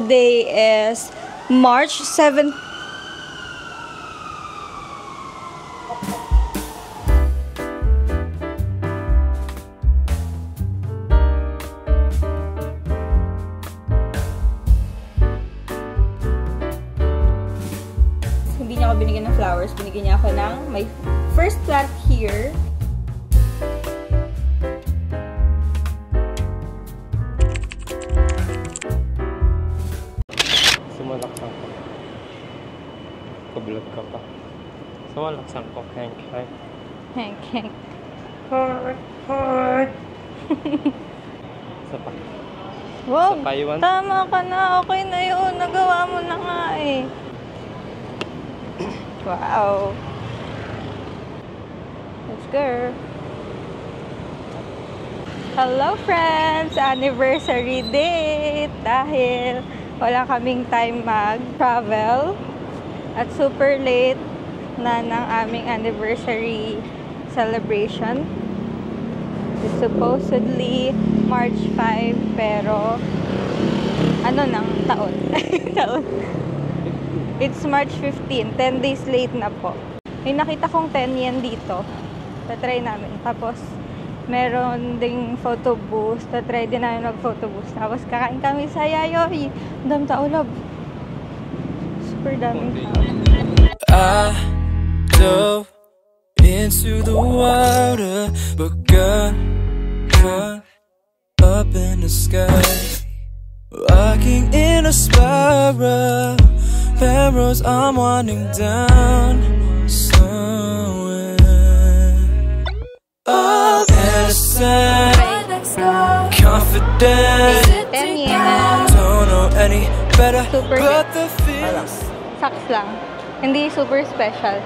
Today is March 7th. Hindi niya ako binigyan ng flowers. Binigyan niya ako ng my first plant here. Sumalaksan ko. Kablog ka pa. Sumalaksan ko. Hank. Heart. Isa pa. Wow, Sa Taiwan. tama ka na. Okay na yun. Nagawa mo na nga eh. Wow. Let's go. Hello friends! Anniversary date! Dahil wala kaming time mag-travel at super late na ng aming anniversary celebration. It's supposedly March 5 pero ano nang taon? Taon. It's March 15. 10 days late na po. May nakita kong 10 yen dito. Tatry namin. Tapos meron ding photo booth. Tatry din namin mag-photo booth. Tapos kakain kami sa Yayoi. Ang dami tao, love. Super daming tao. I dove into the water, but got caught up in the sky, walking in a spiral. Barrels, I'm winding down somewhere. Oh, innocent, confident, 10 yen. don't know any better, Super but the feels. Saks lang. Hindi super special.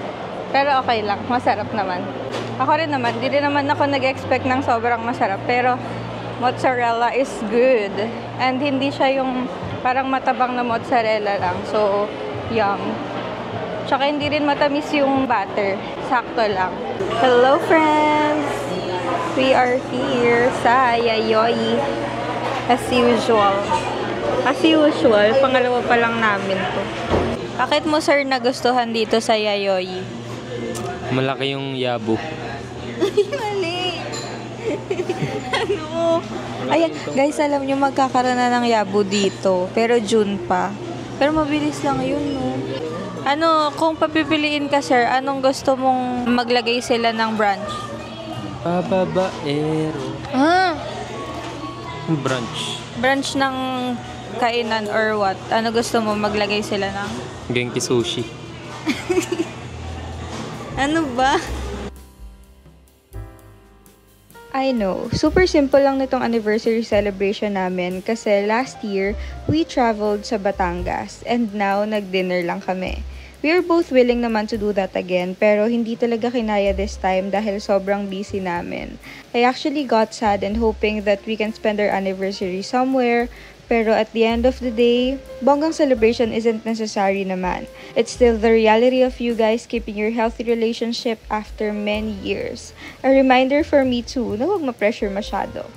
Pero okay lang. Masarap naman. Ako rin naman. Hindi rin naman ako nag-expect ng sobrang masarap. Pero mozzarella is good. And hindi siya yung parang matabang na mozzarella lang. So, yum. Tsaka hindi rin matamis yung butter. Sakto lang. Hello, friends! We are here sa Yayoi. As usual. As usual, pangalawa pa lang namin to. Bakit mo, sir, nagustuhan dito sa Yayoi? Malaki yung yabo. Ay, mali! Ano? Ayan, guys, alam nyo, magkakaroon na ng yabo dito. Pero June pa. Pero mabilis lang yun, no? Ano, kung papipiliin ka, sir, anong gusto mong maglagay sila ng branch? Pababaero. Ah! Brunch. Branch ng kainan or what? Ano gusto mo maglagay sila ng? Genki sushi. Ano ba? I know. Super simple lang nitong anniversary celebration namin kasi last year, we traveled sa Batangas and now nag-dinner lang kami. We are both willing naman to do that again pero hindi talaga kinaya this time dahil sobrang busy namin. I actually got sad and hoping that we can spend our anniversary somewhere pero at the end of the day, bonggang celebration isn't necessary naman. It's still the reality of you guys keeping your healthy relationship after many years. A reminder for me too na huwag ma-pressure masyado.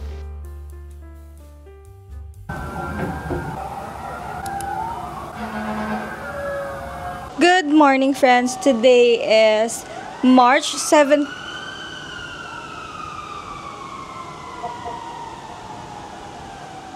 Good morning, friends. Today is March 7th.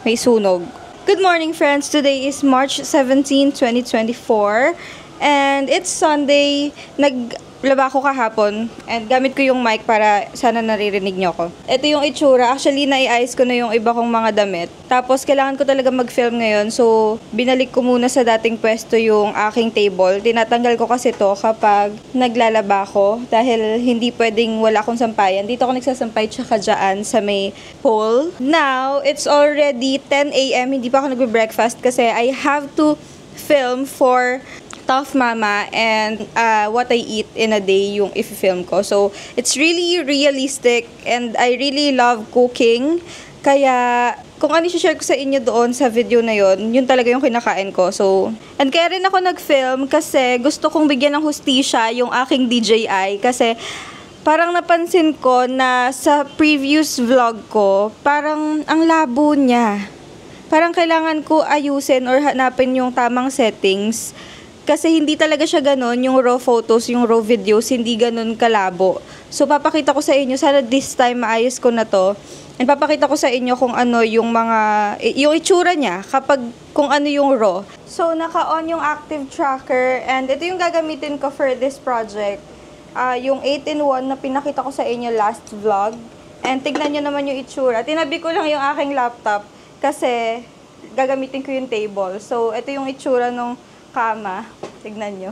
May sunog. Good morning, friends. Today is March 17, 2024. And it's Sunday. Naglaba ko kahapon. And gamit ko yung mic para sana naririnig nyo ko. Ito yung itsura. Actually, nai-ayos ko na yung iba kong mga damit. Tapos, kailangan ko talaga mag-film ngayon. So, binalik ko muna sa dating pwesto yung aking table. Tinatanggal ko kasi to kapag naglalaba ko. Dahil hindi pwedeng wala akong sampayan. Dito ako nagsasampay tsaka dyan sa may hole. Now, it's already 10 a.m. Hindi pa ako nagbe-breakfast kasi I have to film for Tough Mama and what I eat in a day yung i-film ko. So, it's really realistic and I really love cooking. Kaya, kung ano i-share ko sa inyo doon sa video na yun talaga yung kinakain ko. So, and kaya rin ako nag-film kasi gusto kong bigyan ng hustisya yung aking DJI kasi parang napansin ko na sa previous vlog ko, parang ang labo niya. parang kailangan ko ayusin or hanapin yung tamang settings. Kasi hindi talaga siya ganon, yung raw photos, yung raw videos, hindi ganon kalabo. So, papakita ko sa inyo, sana this time maayos ko na to. And papakita ko sa inyo kung ano yung yung itsura niya, kung ano yung raw. So, naka-on yung active tracker, and ito yung gagamitin ko for this project. Yung 8-in-1 na pinakita ko sa inyo last vlog. And tignan nyo naman yung itsura. Tinabi ko lang yung aking laptop, kasi gagamitin ko yung table. So, ito yung itsura nung kama. Tignan nyo.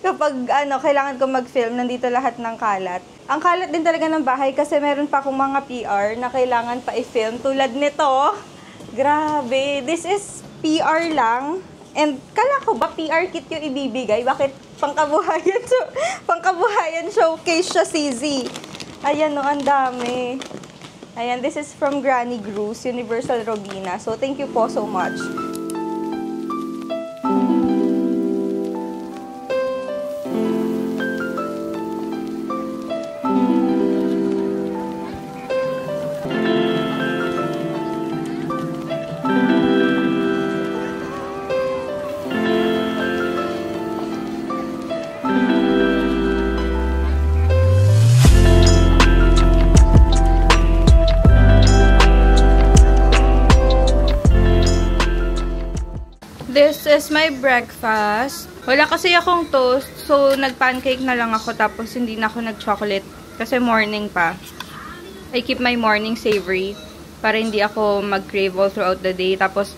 Kapag kailangan ko mag-film, nandito lahat ng kalat. Ang kalat din talaga ng bahay kasi meron pa akong mga PR na kailangan pa i-film. Tulad nito. Grabe. This is PR lang. And kala ko ba PR kit yung ibibigay? Bakit pangkabuhayan? Pangkabuhayan showcase siya, CZ. Ayan no, ang dami. Ayan, this is from Granny Grus, Universal Robina. So, thank you po so much. This is my breakfast. Wala kasi akong toast, so nag-pancake na lang ako tapos hindi na ako nag-chocolate kasi morning pa. I keep my morning savory para hindi ako mag-crave all throughout the day. Tapos,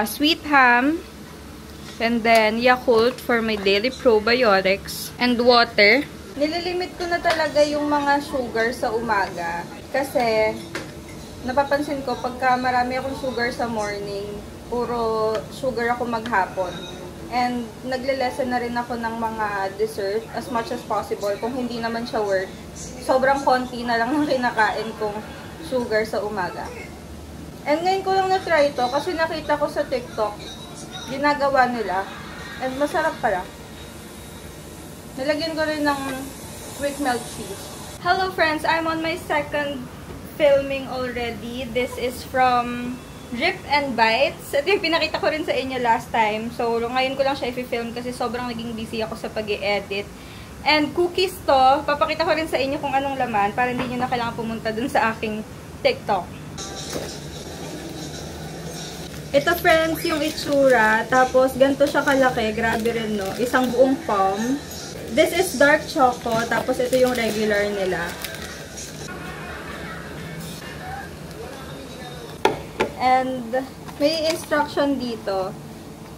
sweet ham, and then Yakult for my daily probiotics, and water. Nililimit ko na talaga yung mga sugar sa umaga kasi napapansin ko pagka marami akong sugar sa morning, puro sugar ako maghapon. And nagle-lessen na rin ako ng mga dessert as much as possible. Kung hindi naman siya worth, sobrang konti na lang ng kinakain kong sugar sa umaga. And ngayon ko lang na-try ito kasi nakita ko sa TikTok, ginagawa nila. And masarap pala. Nilagyan ko rin ng quick melt cheese. Hello friends! I'm on my second filming already. This is from Drip and Bites. Ito yung pinakita ko rin sa inyo last time. So, ngayon ko lang siya i-film kasi sobrang naging busy ako sa pag-i-edit. And cookies to. Papakita ko rin sa inyo kung anong laman para hindi nyo na kailangan pumunta dun sa aking TikTok. Ito friends, yung itsura. Tapos, ganito siya kalaki. Grabe rin, no? Isang buong palm. This is dark choco. Tapos, ito yung regular nila. And may instruction dito.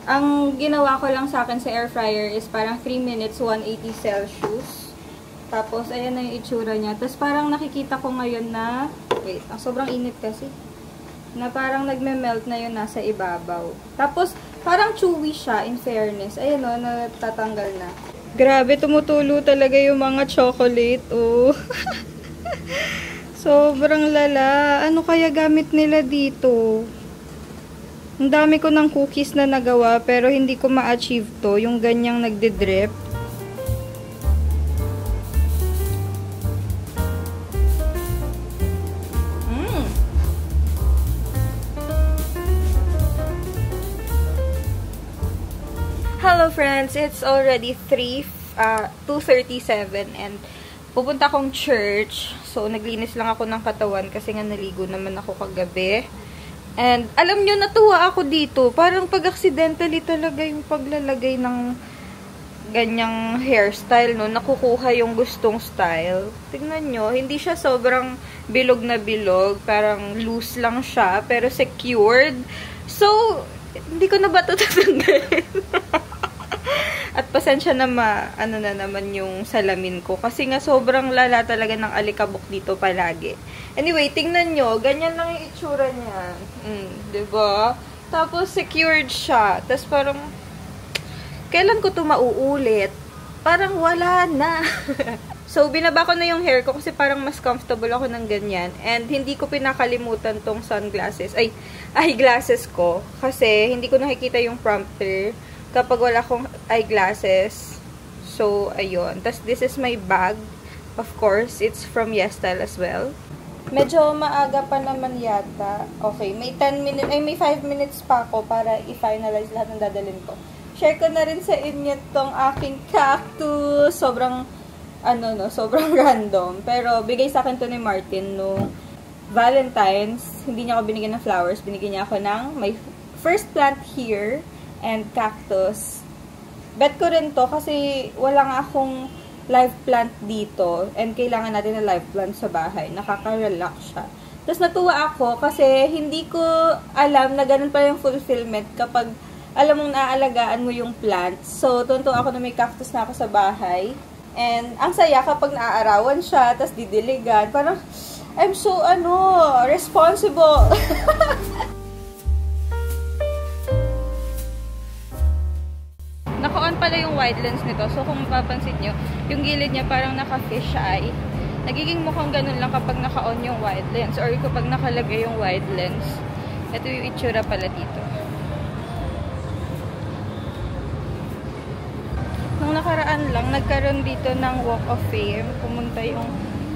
Ang ginawa ko lang sa akin sa air fryer is parang 3 minutes, 180 Celsius. Tapos, ayan na yung itsura niya. Tapos, parang nakikita ko ngayon na, wait, sobrang init kasi. Na parang nagme-melt na yun nasa ibabaw. Tapos, parang chewy siya, in fairness. Ayan o, natatanggal na. Grabe, tumutulo talaga yung mga chocolate. Oh. Sobrang lala. Ano kaya gamit nila dito? Ang dami ko ng cookies na nagawa pero hindi ko ma-achieve to. Yung ganyang nagdi-drip. Hello friends! It's already 2:37 and pupunta akong church. So, naglinis lang ako ng katawan kasi nga naligo naman ako kagabi. And, alam nyo, natuwa ako dito. Parang pag-accidentally talaga yung paglalagay ng ganyang hairstyle, no? Nakukuha yung gustong style. Tignan nyo, hindi siya sobrang bilog na bilog. Parang loose lang siya, pero secured. So, hindi ko na ba ito tatanggalin? At pasensya na ano na naman yung salamin ko. Kasi nga sobrang lala talaga ng alikabok dito palagi. Anyway, tingnan nyo. Ganyan lang yung itsura niya. Diba? Tapos secured siya. Tapos parang, kailan ko ito mauulit? Parang wala na. So, binaba ko na yung hair ko kasi parang mas comfortable ako ng ganyan. And hindi ko pinakalimutan tong sunglasses. Ay, eyeglasses ko. Kasi hindi ko nakikita yung prompter kapag wala akong eyeglasses. So, ayun. Tapos, this is my bag. Of course, it's from YesStyle as well. Medyo maaga pa naman yata. Okay, may 10 minutes, ay may 5 minutes pa ako para i-finalize lahat ng dadalhin ko. Share ko na rin sa inyo tong aking cactus. Sobrang, sobrang random. Pero bigay sa akin to ni Martin no Valentine's. Hindi niya ako binigyan ng flowers. Binigyan niya ako ng my first plant here and cactus. Bet ko rin to kasi wala nga akong live plant dito and kailangan natin ng live plant sa bahay. Nakaka-relax siya. Tapos natuwa ako kasi hindi ko alam na ganun pa yung fulfillment kapag alam mong naaalagaan mo yung plants. So, tunto ako na may cactus na ako sa bahay. And ang saya kapag naaarawan siya, tapos didiligan. Parang, I'm so, responsible. Naka-on pala yung wide lens nito. So, kung mapapansin nyo, yung gilid niya parang naka-fish eye. Nagiging mukhang ganun lang kapag naka-on yung wide lens or kapag nakalagay yung wide lens. Ito yung itsura pala dito. Nung nakaraan lang, nagkaroon dito ng Walk of Fame. Pumunta yung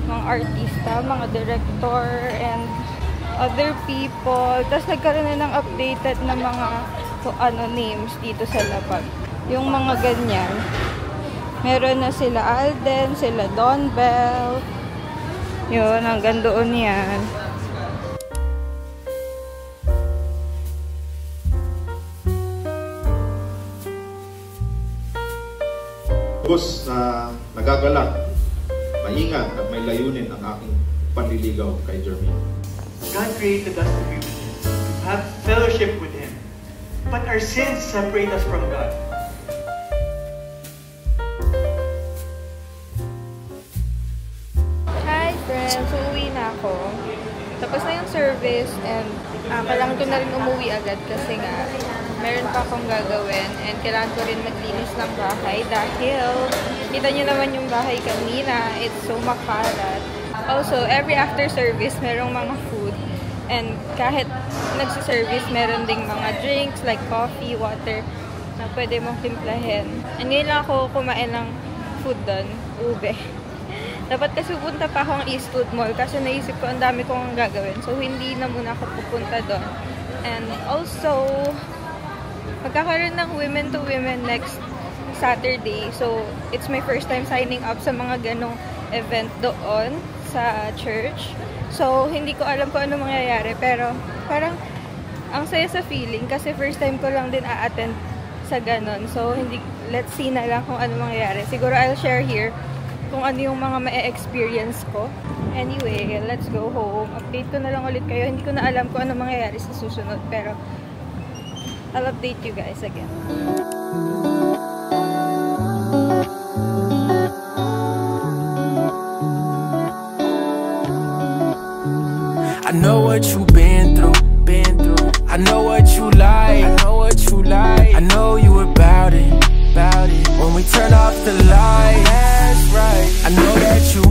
mga artista, mga director, and other people. Tapos nagkaroon na ng updated na mga names dito sa labag. Yung mga ganyan. Meron na sila Alden, sila Don Bell. Yun, hanggang doon yan. Bus na nagagalak, maingat at may layunin ang aking panliligaw kay Jermaine. God created us to be with Him, to have fellowship with Him. But our sins separate us from God. Hi friends! So, uwi na ako. Tapos na yung service and kailangan ko na rin umuwi agad kasi nga meron pa akong gagawin and kailangan ko rin maglinis ng bahay dahil kita nyo naman yung bahay kanina. It's so makalat. Also, every after service, merong mga food. And kahit nagsiservice, meron ding mga drinks like coffee, water na pwede mong timplahin. And ngayon lang ako kumain ng food doon, ube. Dapat kasi pupunta pa akong Eastwood Mall kasi naisip ko ang dami kong gagawin. So, hindi na muna ako pupunta doon. And also, magkakaroon ng Women to Women next Saturday. So, it's my first time signing up sa mga ganong event doon sa church. So, hindi ko alam kung ano mangyayari. Pero, parang, ang saya sa feeling kasi first time ko lang din a-attend sa ganon. So, let's see na lang kung ano mangyayari. Siguro, I'll share here kung ano yung mga ma-experience ko. Anyway, let's go home. Update ko na lang ulit kayo. Hindi ko na alam kung ano mangyayari sa susunod. Pero, I'll update you guys again. I know what you've been through. I know what you like. I know you about it. When we turn off the light, that's right. I know that you